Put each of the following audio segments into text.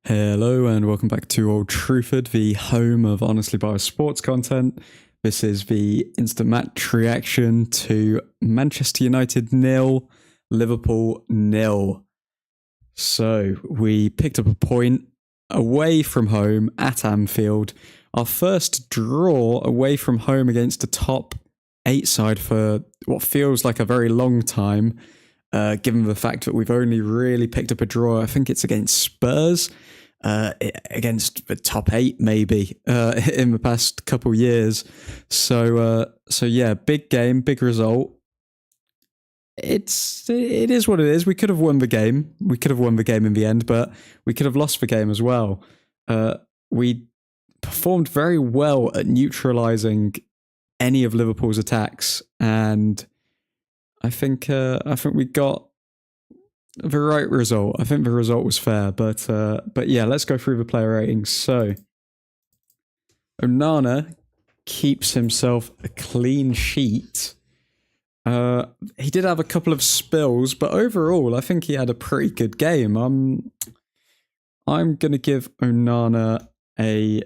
Hello and welcome back to Old Truthford, the home of honestly biased sports content. This is the instant match reaction to Manchester United 0, Liverpool 0. So we picked up a point away from home at Anfield. Our first draw away from home against a top 8 side for what feels like a very long time, given the fact that we've only really picked up a draw. I think it's against Spurs. Against the top 8 maybe in the past couple years. So yeah, big game, big result. It is what it is. We could have won the game. We could have won the game in the end, but we could have lost the game as well. We performed very well at neutralising any of Liverpool's attacks, and I think we got the right result. I think the result was fair, but yeah, let's go through the player ratings. So Onana keeps himself a clean sheet. He did have a couple of spills, but overall, I think he had a pretty good game. I'm gonna give Onana a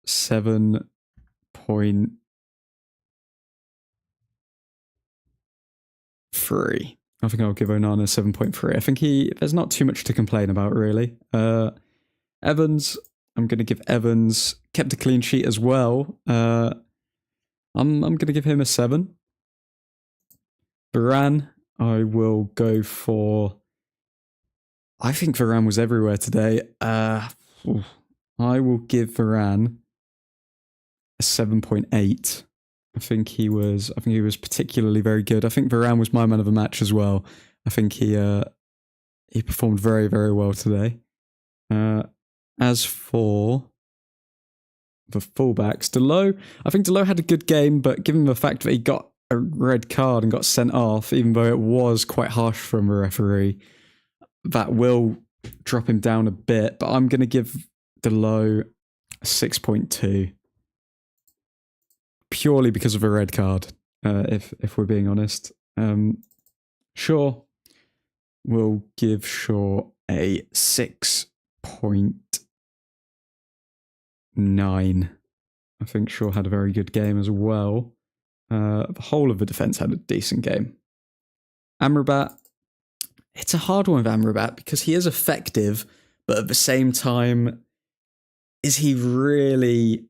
7.3. I think I'll give Onana 7.3. I think there's not too much to complain about, really. Evans, I'm going to give Evans, kept a clean sheet as well. I'm going to give him a 7. Varane, I will go for... I think Varane was everywhere today. I will give Varane a 7.8. I think he was particularly very good. I think Varane was my man of the match as well. I think he performed very, very well today. As for the fullbacks, Delo, I think Delo had a good game, but given the fact that he got a red card and got sent off, even though it was quite harsh from the referee, that will drop him down a bit. But I'm going to give Delo a 6.2. Purely because of a red card, if we're being honest. Shaw, we'll give Shaw a 6.9. I think Shaw had a very good game as well. The whole of the defence had a decent game. Amrabat, it's a hard one with Amrabat because he is effective, but at the same time, is he really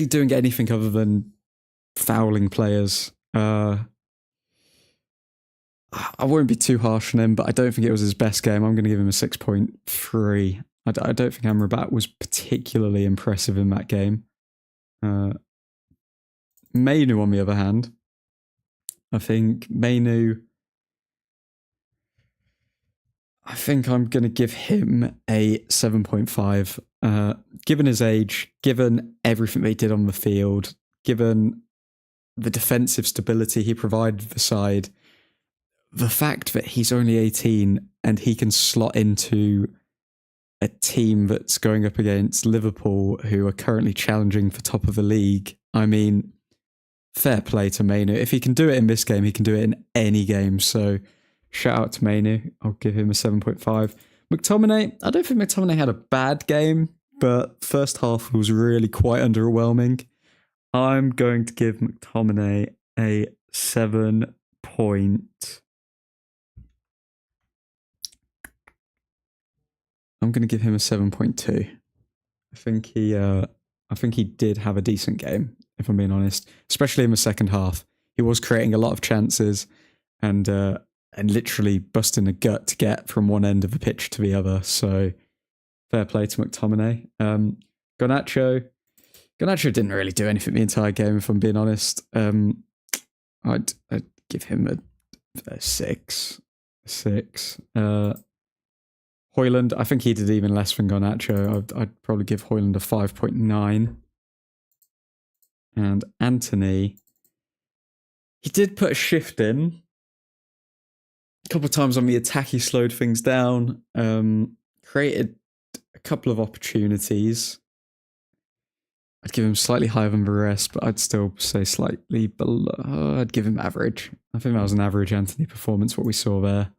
doing anything other than fouling players? I won't be too harsh on him, but I don't think it was his best game. I'm going to give him a 6.3. I don't think Amrabat was particularly impressive in that game. Mainu, on the other hand, I think I'm going to give him a 7.5. Given his age, given everything they did on the field, given the defensive stability he provided the side, the fact that he's only 18 and he can slot into a team that's going up against Liverpool, who are currently challenging for top of the league, I mean, fair play to Mainu. If he can do it in this game, he can do it in any game. So shout out to Mainu. I'll give him a 7.5. McTominay, I don't think McTominay had a bad game, but first half was really quite underwhelming. I'm going to give McTominay a 7. I'm going to give him a 7.2. I think he did have a decent game, if I'm being honest, especially in the second half. He was creating a lot of chances and literally busting a gut to get from one end of the pitch to the other. So fair play to McTominay. Garnacho didn't really do anything the entire game, if I'm being honest. I'd give him a 6. Højlund, I think he did even less than Garnacho. I'd probably give Højlund a 5.9. And Anthony, he did put a shift in. A couple of times on the attack, he slowed things down, created a couple of opportunities. I'd give him slightly higher than the rest, but I'd still say slightly below. I'd give him average. I think that was an average Anthony performance, what we saw there.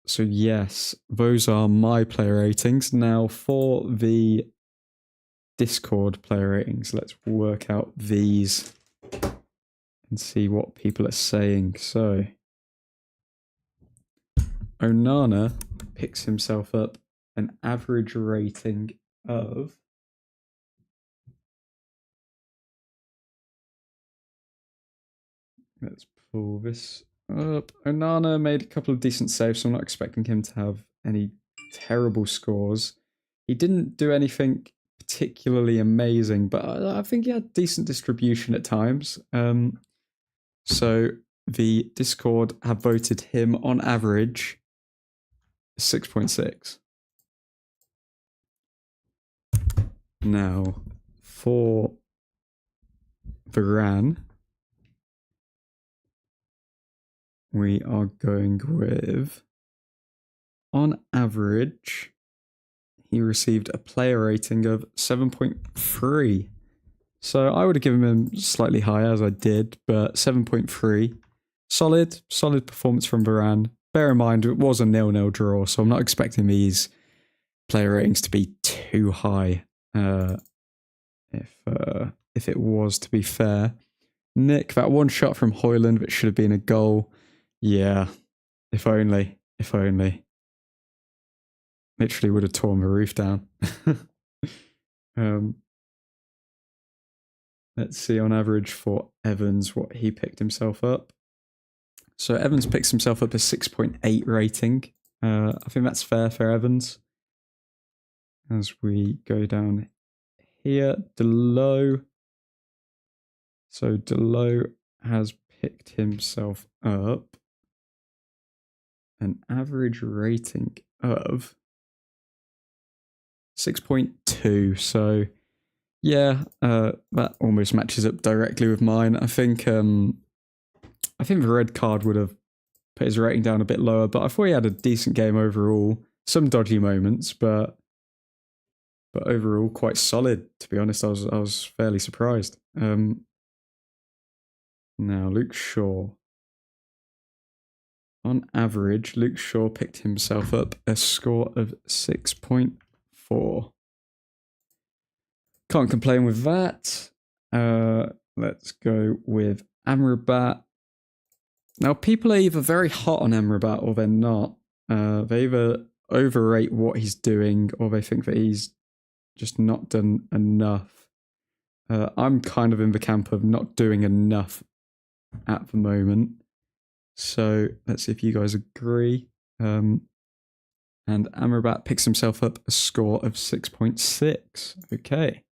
So yes, those are my player ratings. Now for the Discord player ratings, let's work out these and see what people are saying. So Onana picks himself up an average rating of let's pull this up. Onana made a couple of decent saves, so I'm not expecting him to have any terrible scores. He didn't do anything particularly amazing, but I think he had decent distribution at times. So the Discord have voted him on average 6.6. Now, for Varane, we are going with, on average, he received a player rating of 7.3. So I would have given him slightly higher as I did, but 7.3. Solid performance from Varane. Bear in mind, it was a 0-0 draw, so I'm not expecting these player ratings to be too high. If it was to be fair. Nick, that one shot from Højlund, which should have been a goal. Yeah, if only. Literally would have torn the roof down. Let's see on average for Evans what he picked himself up. So Evans picks himself up a 6.8 rating. I think that's fair for Evans. As we go down here, Delo. So Delo has picked himself up an average rating of 6.2. So yeah, that almost matches up directly with mine. I think the red card would have put his rating down a bit lower, but I thought he had a decent game overall. Some dodgy moments, but overall quite solid. To be honest, I was fairly surprised. Now Luke Shaw. On average, Luke Shaw picked himself up a score of 6.4. Can't complain with that. Let's go with Amrabat. Now, people are either very hot on Amrabat or they're not. They either overrate what he's doing or they think that he's just not done enough. I'm kind of in the camp of not doing enough at the moment. So let's see if you guys agree. And Amrabat picks himself up a score of 6.6. Okay.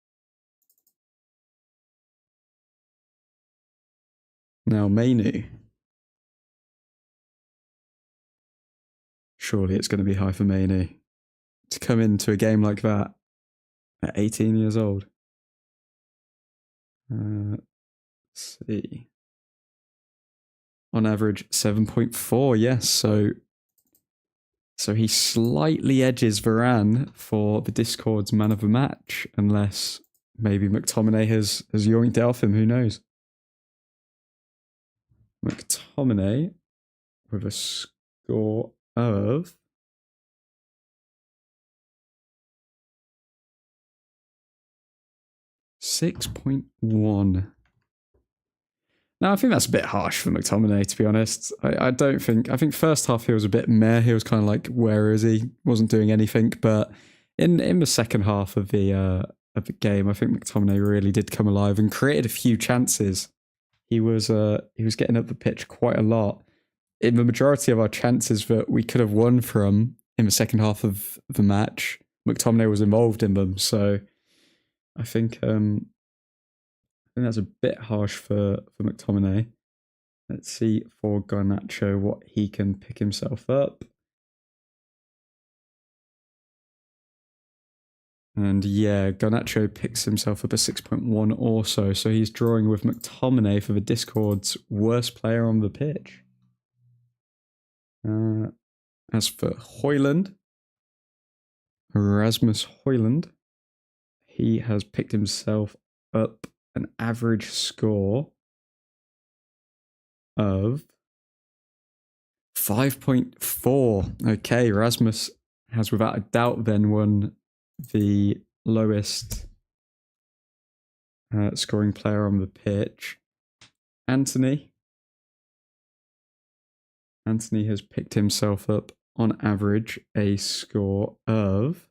Now, Mainu. Surely it's going to be high for Mainu to come into a game like that at 18 years old. Let's see. On average, 7.4. Yes, so he slightly edges Varane for the Discord's man of the match, unless maybe McTominay has yoinked it off him. Who knows? McTominay with a score of 6.1. Now, I think that's a bit harsh for McTominay, to be honest. I think first half he was a bit meh. He was kind of like, where is he? Wasn't doing anything. But in the second half of the game, I think McTominay really did come alive and created a few chances. He was getting up the pitch quite a lot. In the majority of our chances that we could have won from in the second half of the match, McTominay was involved in them. So I think that's a bit harsh for McTominay. Let's see for Garnacho what he can pick himself up. And yeah, Garnacho picks himself up a 6.1 also. So he's drawing with McTominay for the Discord's worst player on the pitch. As for Højlund, Rasmus Højlund, he has picked himself up an average score of 5.4. Okay, Rasmus has without a doubt then won the lowest scoring player on the pitch. Anthony has picked himself up on average a score of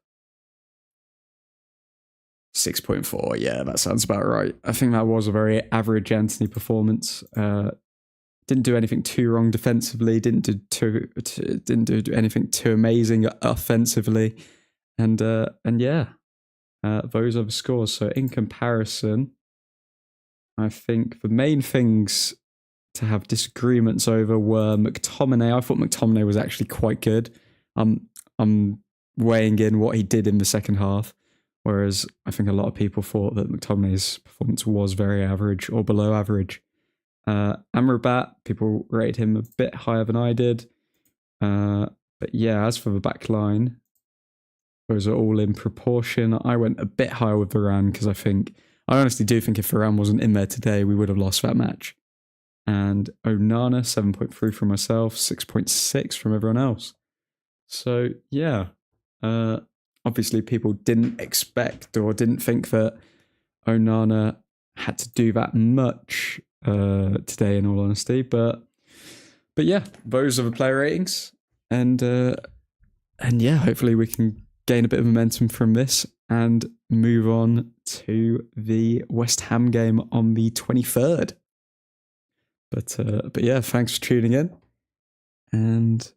6.4. Yeah, that sounds about right. I think that was a very average Anthony performance. Didn't do anything too wrong defensively. Didn't do anything too amazing offensively, and yeah, those are the scores. So in comparison, I think the main things to have disagreements over were McTominay. I thought McTominay was actually quite good. I'm weighing in what he did in the second half, whereas I think a lot of people thought that McTominay's performance was very average or below average. Amrabat, people rated him a bit higher than I did. But yeah, as for the back line, those are all in proportion. I went a bit higher with Varane because I honestly do think if Varane wasn't in there today, we would have lost that match. And Onana, 7.3 from myself, 6.6 from everyone else. So yeah, obviously people didn't expect or didn't think that Onana had to do that much today, in all honesty. But yeah, those are the player ratings, and yeah, hopefully we can gain a bit of momentum from this and move on to the West Ham game on the 23rd. But yeah, thanks for tuning in. And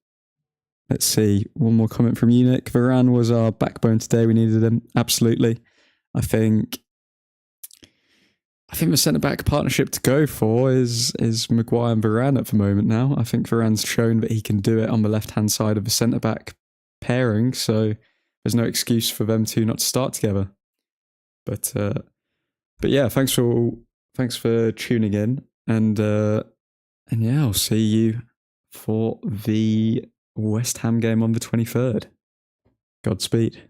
let's see, one more comment from you, Nick. Varane was our backbone today. We needed him, absolutely. I think the centre-back partnership to go for is Maguire and Varane at the moment now. I think Varane's shown that he can do it on the left-hand side of the centre-back pairing, so there's no excuse for them two not to start together. But yeah, thanks for tuning in, and yeah, I'll see you for the West Ham game on the 23rd. Godspeed.